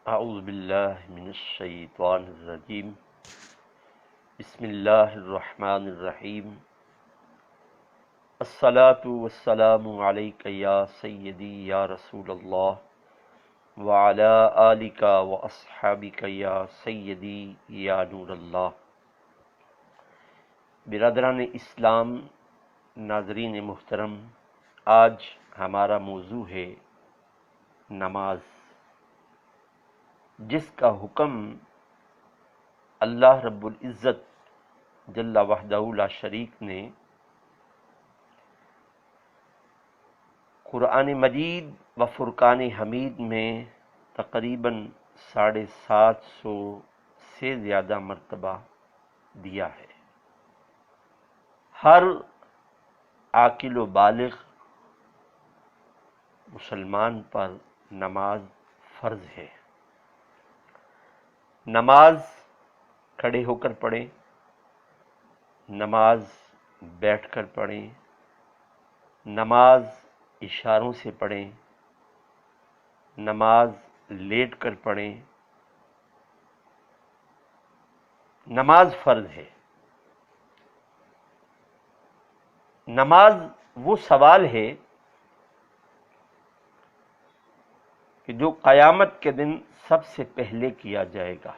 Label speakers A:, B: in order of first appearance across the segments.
A: اعوذ باللہ من الشیطان الرجیم بسم اللہ الرحمن الرحیم الصلاة والسلام علیک یا سیدی یا رسول اللہ وعلی آلک واصحابک یا سیدی یا نور اللہ۔ برادران اسلام، ناظرین محترم، آج ہمارا موضوع ہے نماز، جس کا حکم اللہ رب العزت جل وحدہ لا شریک نے قرآن مجید و فرقان حمید میں تقریباً 750 سے زیادہ مرتبہ دیا ہے۔ ہر عاقل و بالغ مسلمان پر نماز فرض ہے۔ نماز کھڑے ہو کر پڑھیں، نماز بیٹھ کر پڑھیں، نماز اشاروں سے پڑھیں، نماز لیٹ کر پڑھیں، نماز فرض ہے۔ نماز وہ سوال ہے کہ جو قیامت کے دن سب سے پہلے کیا جائے گا۔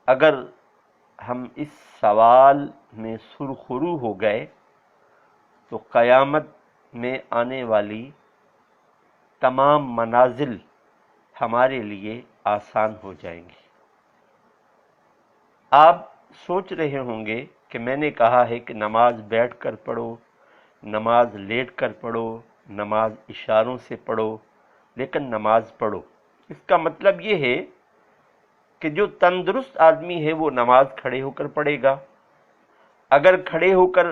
A: اگر ہم اس سوال میں سرخرو ہو گئے تو قیامت میں آنے والی تمام منازل ہمارے لیے آسان ہو جائیں گی۔ آپ سوچ رہے ہوں گے کہ میں نے کہا ہے کہ نماز بیٹھ کر پڑھو، نماز لیٹ کر پڑھو، نماز اشاروں سے پڑھو، لیکن نماز پڑھو۔ اس کا مطلب یہ ہے کہ جو تندرست آدمی ہے وہ نماز کھڑے ہو کر پڑھے گا، اگر کھڑے ہو کر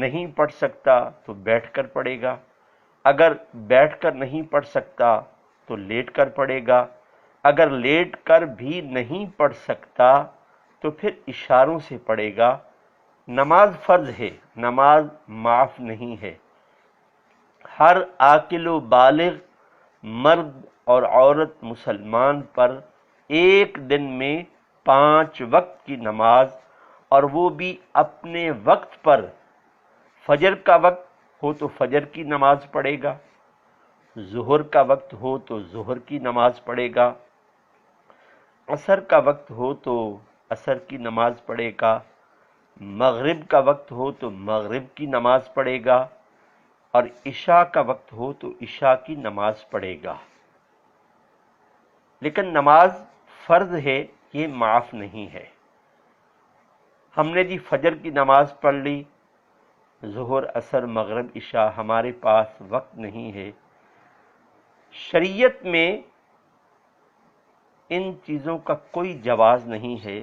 A: نہیں پڑھ سکتا تو بیٹھ کر پڑھے گا، اگر بیٹھ کر نہیں پڑھ سکتا تو لیٹ کر پڑھے گا، اگر لیٹ کر بھی نہیں پڑھ سکتا تو پھر اشاروں سے پڑھے گا۔ نماز فرض ہے، نماز معاف نہیں ہے۔ ہر عاقل و بالغ مرد اور عورت مسلمان پر ایک دن میں 5 وقت کی نماز، اور وہ بھی اپنے وقت پر، فجر کا وقت ہو تو فجر کی نماز پڑھے گا، ظہر کا وقت ہو تو ظہر کی نماز پڑھے گا، عصر کا وقت ہو تو عصر کی نماز پڑھے گا، مغرب کا وقت ہو تو مغرب کی نماز پڑھے گا، اور عشاء کا وقت ہو تو عشاء کی نماز پڑھے گا۔ لیکن نماز فرض ہے، یہ معاف نہیں ہے۔ ہم نے جی فجر کی نماز پڑھ لی، ظہر عصر مغرب عشاء، ہمارے پاس وقت نہیں ہے۔ شریعت میں ان چیزوں کا کوئی جواز نہیں ہے۔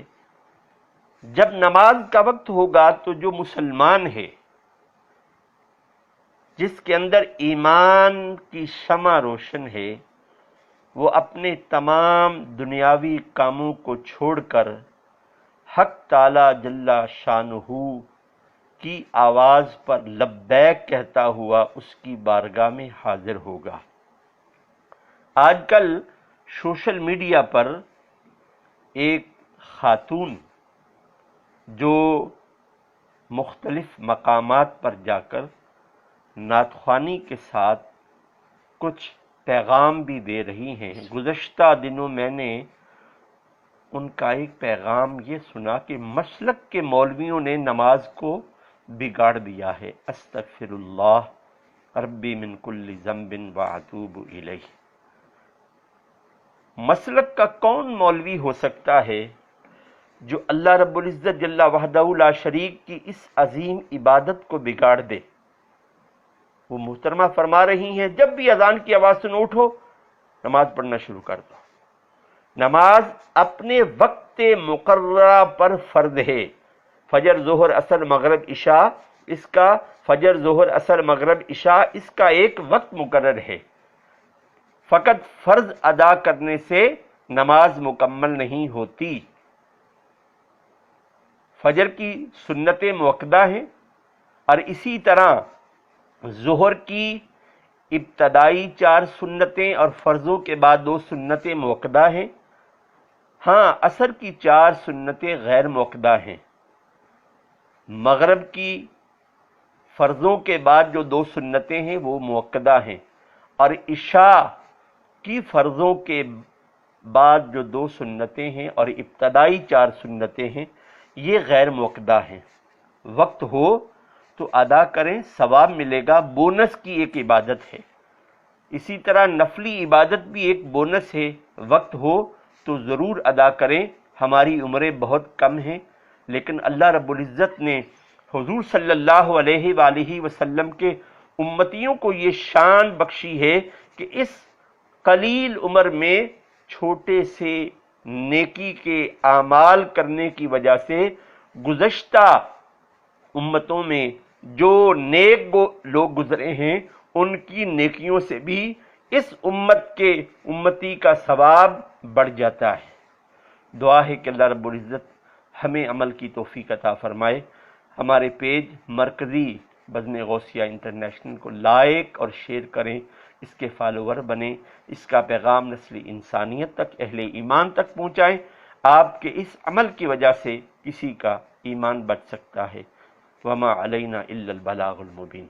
A: جب نماز کا وقت ہوگا تو جو مسلمان ہے، جس کے اندر ایمان کی شمع روشن ہے، وہ اپنے تمام دنیاوی کاموں کو چھوڑ کر حق تعالی جل شانہ کی آواز پر لبیک کہتا ہوا اس کی بارگاہ میں حاضر ہوگا۔ آج کل سوشل میڈیا پر ایک خاتون جو مختلف مقامات پر جا کر نعت خوانی کے ساتھ کچھ پیغام بھی دے رہی ہیں، گزشتہ دنوں میں نے ان کا ایک پیغام یہ سنا کہ مسلک کے مولویوں نے نماز کو بگاڑ دیا ہے۔ استغفر اللہ ربی من کل ذنب واتوب الیہ۔ مسلک کا کون مولوی ہو سکتا ہے جو اللہ رب العزت جل وحدہ لا شریک کی اس عظیم عبادت کو بگاڑ دے؟ وہ محترمہ فرما رہی ہیں جب بھی اذان کی آواز سنو اٹھو، نماز پڑھنا شروع کر دو۔ نماز اپنے وقت مقررہ پر فرض ہے۔ فجر ظہر عصر مغرب عشاء، اس کا فجر ظہر عصر مغرب عشاء اس کا ایک وقت مقرر ہے۔ فقط فرض ادا کرنے سے نماز مکمل نہیں ہوتی۔ فجر کی سنتیں مؤکدہ ہیں، اور اسی طرح ظہر کی ابتدائی 4 سنتیں اور فرضوں کے بعد 2 سنتیں موقدہ ہیں۔ ہاں، عصر کی 4 سنتیں غیر موقدہ ہیں۔ مغرب کی فرضوں کے بعد جو 2 سنتیں ہیں وہ موقدہ ہیں، اور عشاء کی فرضوں کے بعد جو 2 سنتیں ہیں اور ابتدائی 4 سنتیں ہیں یہ غیر موقدہ ہیں۔ وقت ہو تو ادا کریں، ثواب ملے گا، بونس کی ایک عبادت ہے۔ اسی طرح نفلی عبادت بھی ایک بونس ہے، وقت ہو تو ضرور ادا کریں۔ ہماری عمریں بہت کم ہیں، لیکن اللہ رب العزت نے حضور صلی اللہ علیہ وآلہ وسلم کے امتیوں کو یہ شان بخشی ہے کہ اس قلیل عمر میں چھوٹے سے نیکی کے اعمال کرنے کی وجہ سے گزشتہ امتوں میں جو نیک لوگ گزرے ہیں ان کی نیکیوں سے بھی اس امتی کا ثواب بڑھ جاتا ہے۔ دعا ہے کہ اللہ رب العزت ہمیں عمل کی توفیق عطا فرمائے۔ ہمارے پیج مرکزی بزم غوثیہ انٹرنیشنل کو لائک اور شیئر کریں، اس کے فالوور بنیں، اس کا پیغام نسل انسانیت تک، اہل ایمان تک پہنچائیں۔ آپ کے اس عمل کی وجہ سے کسی کا ایمان بچ سکتا ہے۔ وما علینا الا البلاغ المبین۔